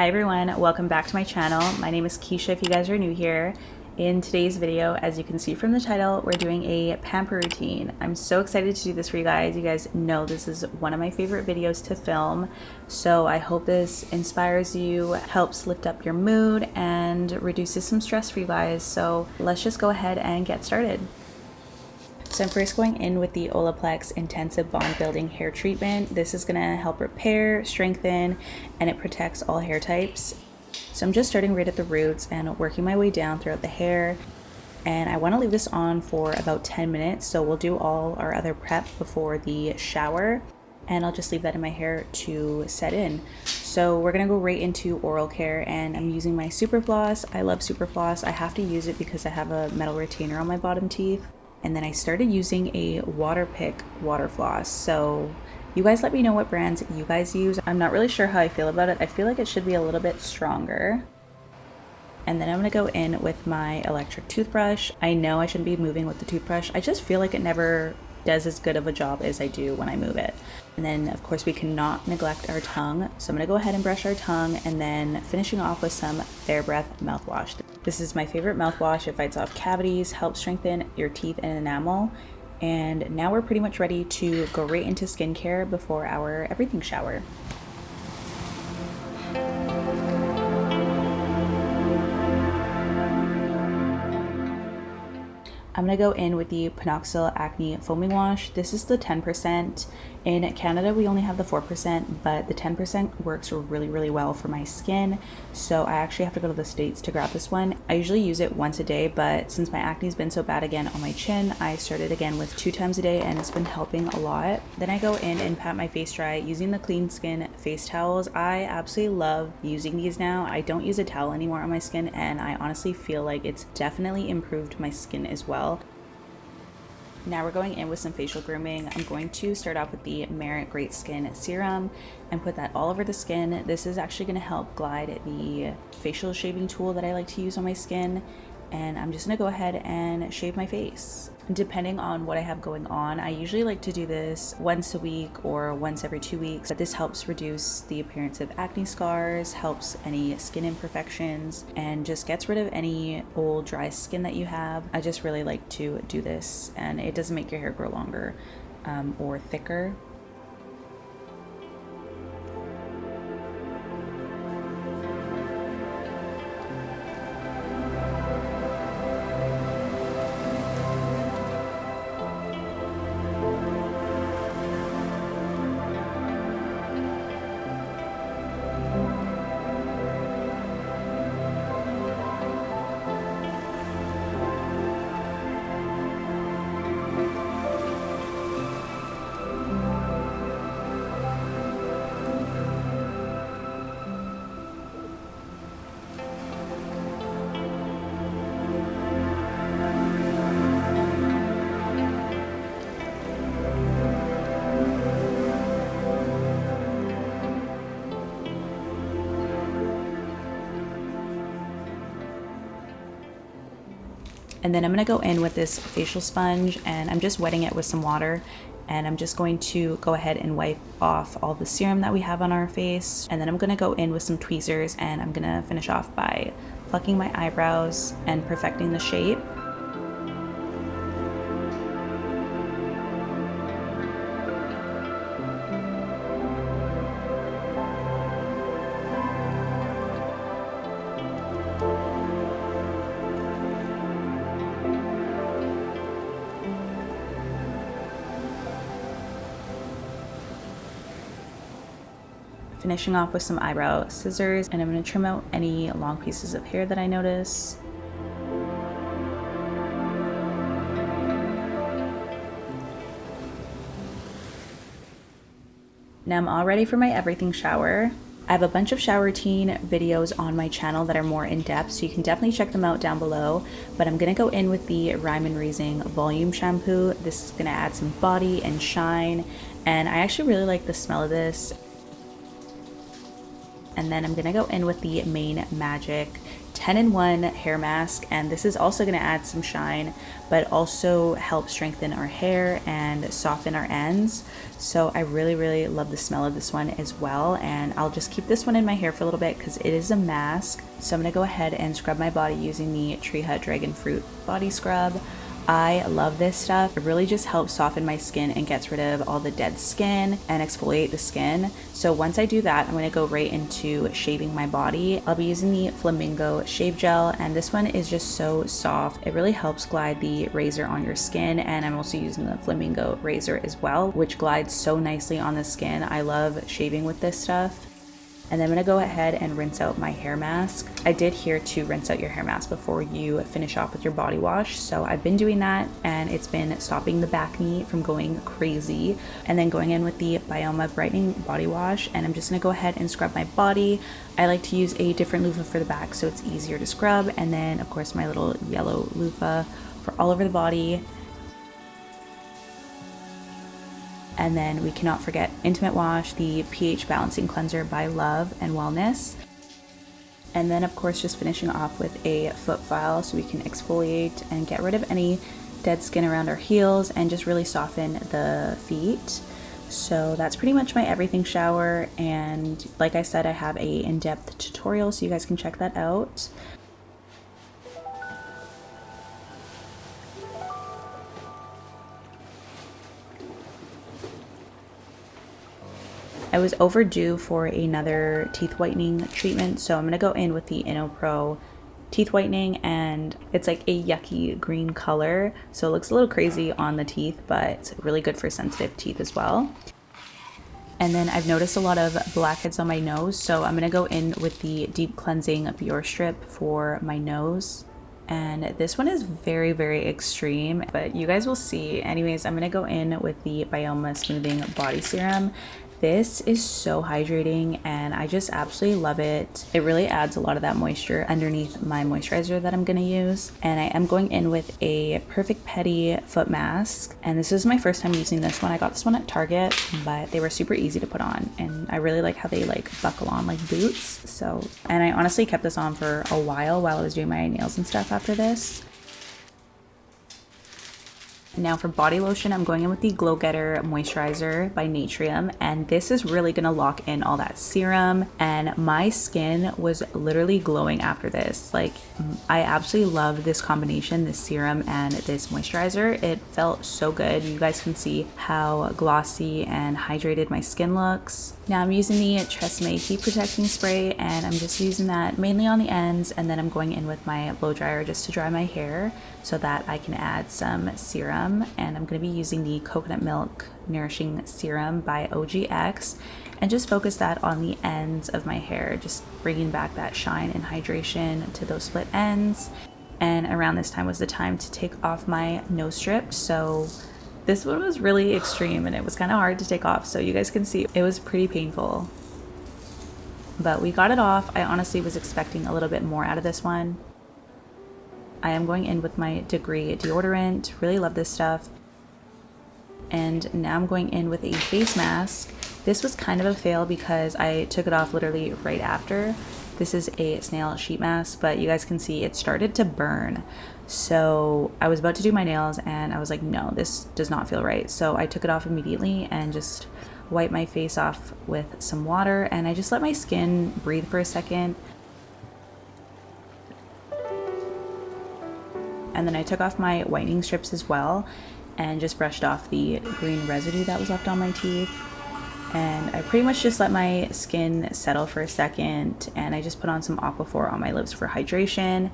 Hi everyone, welcome back to my channel. My name is Keisha if you guys are new here. In today's video, as you can see from the title, we're doing a pamper routine. I'm so excited to do this for you guys. You guys know this is one of my favorite videos to film, so I hope this inspires you, helps lift up your mood, and reduces some stress for you guys. So let's just go ahead and get started. So I'm first going in with the Olaplex Intensive Bond Building Hair Treatment. This is gonna help repair, strengthen, and it protects all hair types. So I'm just starting right at the roots and working my way down throughout the hair. And I wanna leave this on for about 10 minutes. So we'll do all our other prep before the shower. And I'll just leave that in my hair to set in. So we're gonna go right into oral care, and I'm using my Super Floss. I love Super Floss. I have to use it because I have a metal retainer on my bottom teeth. And then I started using a Waterpik water floss. So you guys let me know what brands you guys use. I'm not really sure how I feel about it. I feel like it should be a little bit stronger. And then I'm gonna go in with my electric toothbrush. I know I shouldn't be moving with the toothbrush. I just feel like it never does as good of a job as I do when I move it. And then of course we cannot neglect our tongue. So I'm gonna go ahead and brush our tongue, and then finishing off with some TheraBreath mouthwash. This is my favorite mouthwash. It fights off cavities, helps strengthen your teeth and enamel. And now we're pretty much ready to go right into skincare before our everything shower. I'm gonna go in with the Panoxyl Acne Foaming Wash. This is the 10%. In Canada, we only have the 4%, but the 10% works really well for my skin. So I actually have to go to the States to grab this one. I usually use it once a day, but since my acne's been so bad again on my chin, I started again with 2 times a day, and it's been helping a lot. Then I go in and pat my face dry using the Clean Skin face towels. I absolutely love using these now. I don't use a towel anymore on my skin, and I honestly feel like it's definitely improved my skin as well. Now we're going in with some facial grooming. I'm going to start off with the Merit Great Skin Serum and put that all over the skin. This is actually going to help glide the facial shaving tool that I like to use on my skin. And I'm just going to go ahead and shave my face. Depending on what I have going on, I usually like to do this once a week or once every 2 weeks. But this helps reduce the appearance of acne scars, helps any skin imperfections, and just gets rid of any old dry skin that you have. I just really like to do this, and it doesn't make your hair grow longer or thicker. And then I'm gonna go in with this facial sponge, and I'm just wetting it with some water, and I'm just going to go ahead and wipe off all the serum that we have on our face. And then I'm gonna go in with some tweezers, and I'm gonna finish off by plucking my eyebrows and perfecting the shape. Finishing off with some eyebrow scissors, and I'm going to trim out any long pieces of hair that I notice. Now I'm all ready for my everything shower. I have a bunch of shower routine videos on my channel that are more in-depth, so you can definitely check them out down below. But I'm gonna go in with the Rhyme and Reason Volume Shampoo. This is gonna add some body and shine, and I actually really like the smell of this. And then I'm gonna go in with the Main Magic 10-in-1 hair mask, and this is also going to add some shine but also help strengthen our hair and soften our ends. So I really love the smell of this one as well, and I'll just keep this one in my hair for a little bit because it is a mask. So I'm going to go ahead and scrub my body using the Tree Hut Dragon Fruit body scrub. I love this stuff. It really just helps soften my skin and gets rid of all the dead skin and exfoliate the skin. So once I do that, I'm going to go right into shaving my body. I'll be using the Flamingo shave gel, and this one is just so soft. It really helps glide the razor on your skin, and I'm also using the Flamingo razor as well, which glides so nicely on the skin. I love shaving with this stuff. And then I'm gonna go ahead and rinse out my hair mask. I did hear to rinse out your hair mask before you finish off with your body wash. So I've been doing that, and it's been stopping the back knee from going crazy. And then going in with the Bioma Brightening Body Wash, and I'm just gonna go ahead and scrub my body. I like to use a different loofah for the back so it's easier to scrub. And then of course my little yellow loofah for all over the body. And then we cannot forget Intimate Wash, the pH Balancing Cleanser by Love and Wellness. And then of course just finishing off with a foot file so we can exfoliate and get rid of any dead skin around our heels and just really soften the feet. So that's pretty much my everything shower, and like I said, I have a in-depth tutorial so you guys can check that out. I was overdue for another teeth whitening treatment, so I'm going to go in with the InnoPro teeth whitening, and it's like a yucky green color, so it looks a little crazy on the teeth, but it's really good for sensitive teeth as well. And then I've noticed a lot of blackheads on my nose, so I'm going to go in with the Deep Cleansing Pure Strip for my nose. And this one is very extreme, but you guys will see. Anyways, I'm going to go in with the Bioma Smoothing Body Serum. This is so hydrating and I just absolutely love it. It really adds a lot of that moisture underneath my moisturizer that I'm gonna use. And I am going in with a Perfect Petty foot mask. And this is my first time using this one. I got this one at Target, but they were super easy to put on. And I really like how they like buckle on like boots. So, and I honestly kept this on for a while I was doing my nails and stuff after this. Now for body lotion, I'm going in with the Glow Getter Moisturizer by Natrium, and this is really gonna lock in all that serum, and my skin was literally glowing after this. Like, I absolutely love this combination, this serum and this moisturizer. It felt so good. You guys can see how glossy and hydrated my skin looks. Now I'm using the Tresemme Heat Protecting Spray, and I'm just using that mainly on the ends, and then I'm going in with my blow dryer just to dry my hair so that I can add some serum. And I'm going to be using the Coconut Milk Nourishing Serum by OGX, and just focus that on the ends of my hair, just bringing back that shine and hydration to those split ends. And around this time was the time to take off my nose strip, so this one was really extreme and it was kind of hard to take off, so you guys can see it was pretty painful, but we got it off. I honestly was expecting a little bit more out of this one. I am going in with my Degree deodorant. Really love this stuff. And now I'm going in with a face mask. This was kind of a fail because I took it off literally right after. This is a snail sheet mask, but you guys can see it started to burn. So I was about to do my nails and I was like, no, this does not feel right. So I took it off immediately and just wiped my face off with some water, and I just let my skin breathe for a second. And then I took off my whitening strips as well and just brushed off the green residue that was left on my teeth. And I pretty much just let my skin settle for a second, and I just put on some Aquaphor on my lips for hydration.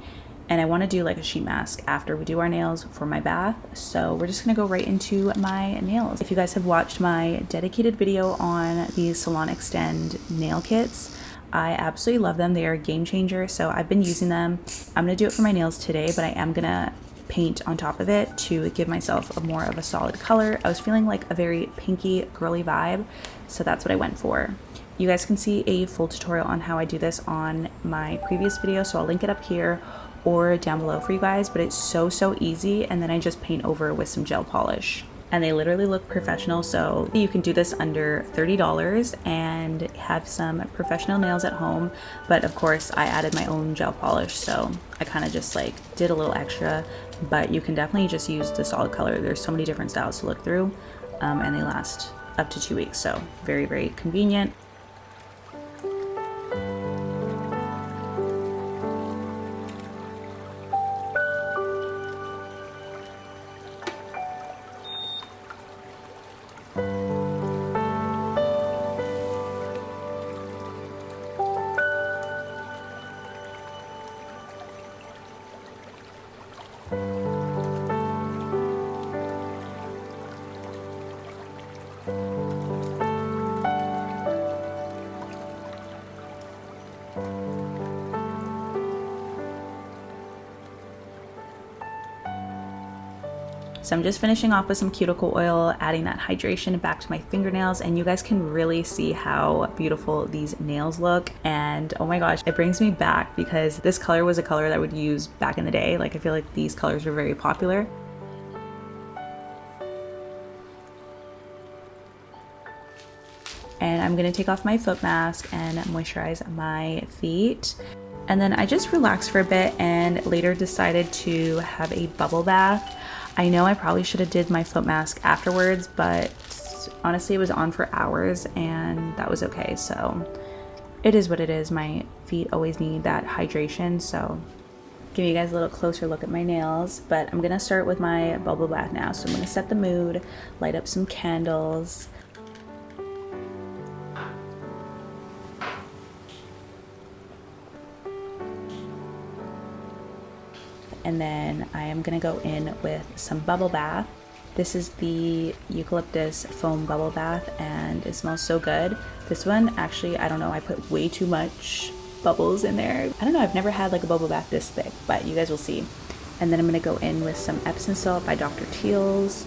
And I want to do like a sheet mask after we do our nails for my bath. So we're just going to go right into my nails. If you guys have watched my dedicated video on the Salon Extend nail kits, I absolutely love them. They are a game changer, so I've been using them. I'm gonna do it for my nails today, but I am gonna paint on top of it to give myself a more of a solid color. I was feeling like a very pinky girly vibe, so that's what I went for. You guys can see a full tutorial on how I do this on my previous video, so I'll link it up here or down below for you guys, but it's so easy. And then I just paint over with some gel polish. and they literally look professional. So you can do this under $30 and have some professional nails at home. But of course I added my own gel polish, so I kind of just like did a little extra, but you can definitely just use the solid color. There's so many different styles to look through, and they last up to 2 weeks, so very, very convenient. So I'm just finishing off with some cuticle oil, adding that hydration back to my fingernails, and you guys can really see how beautiful these nails look. And oh my gosh, it brings me back because this color was a color that I would use back in the day. Like, I feel like these colors were very popular. And I'm gonna take off my foot mask and moisturize my feet. And then I just relaxed for a bit and later decided to have a bubble bath. I know I probably should have did my foot mask afterwards, but honestly it was on for hours and that was okay. So it is what it is. My feet always need that hydration. So give you guys a little closer look at my nails, but I'm gonna start with my bubble bath now. So I'm gonna set the mood, light up some candles. And then I am gonna go in with some bubble bath. This is the eucalyptus foam bubble bath and it smells so good. This one, actually, I don't know, I put way too much bubbles in there. I don't know, I've never had like a bubble bath this thick, but you guys will see. And then I'm gonna go in with some Epsom salt by Dr. Teal's.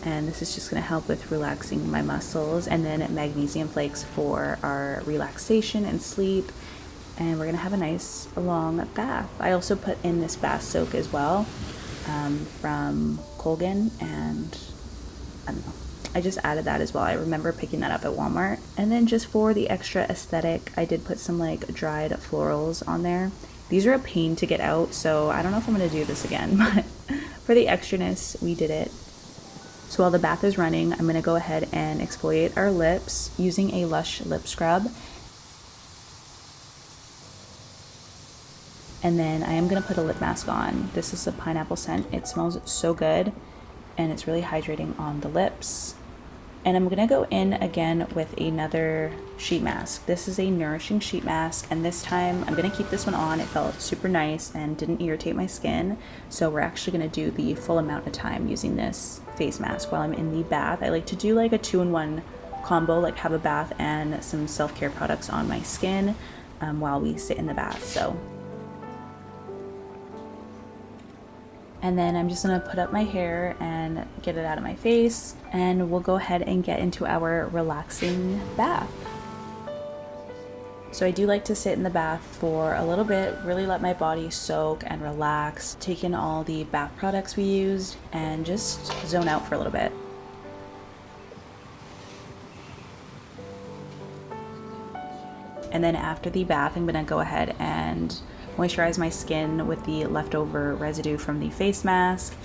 And this is just gonna help with relaxing my muscles. And then magnesium flakes for our relaxation and sleep. And we're gonna have a nice long bath. I also put in this bath soak as well from Colgan, and I don't know, I just added that as well. I remember picking that up at Walmart. And then just for the extra aesthetic, I did put some like dried florals on there. These are a pain to get out, so I don't know if I'm gonna do this again, but for the extraness, we did it. So while the bath is running, I'm gonna go ahead and exfoliate our lips using a Lush lip scrub. And then I am gonna put a lip mask on. This is a pineapple scent. It smells so good and it's really hydrating on the lips. And I'm gonna go in again with another sheet mask. This is a nourishing sheet mask, and this time I'm gonna keep this one on. It felt super nice and didn't irritate my skin. So we're actually gonna do the full amount of time using this face mask while I'm in the bath. I like to do like a 2-in-1 combo, like have a bath and some self-care products on my skin while we sit in the bath. So. And then I'm just gonna put up my hair and get it out of my face, and we'll go ahead and get into our relaxing bath. So I do like to sit in the bath for a little bit, really let my body soak and relax, take in all the bath products we used, and just zone out for a little bit. And then after the bath, I'm gonna go ahead and moisturize my skin with the leftover residue from the face mask.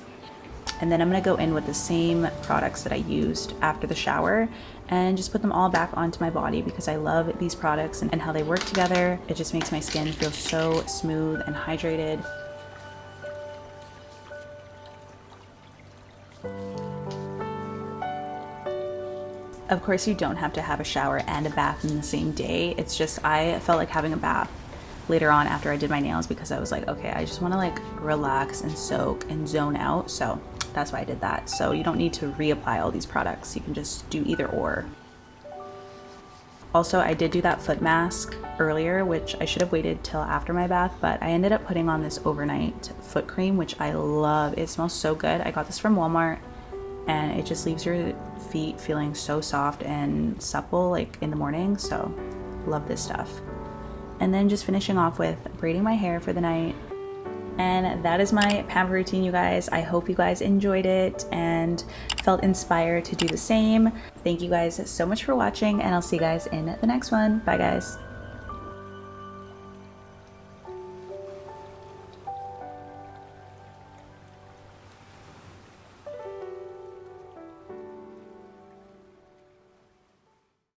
And then I'm gonna go in with the same products that I used after the shower and just put them all back onto my body because I love these products and how they work together. It just makes my skin feel so smooth and hydrated. Of course, you don't have to have a shower and a bath in the same day. It's just, I felt like having a bath later on after I did my nails because I was like, okay, I just want to like relax and soak and zone out. So that's why I did that. So you don't need to reapply all these products. You can just do either or. Also, I did do that foot mask earlier, which I should have waited till after my bath, but I ended up putting on this overnight foot cream, which I love. It smells so good. I got this from Walmart and it just leaves your feet feeling so soft and supple like in the morning. So love this stuff. And then just finishing off with braiding my hair for the night. And that is my pamper routine, you guys. I hope you guys enjoyed it, and felt inspired to do the same. Thank you guys so much for watching, and I'll see you guys in the next one. Bye guys.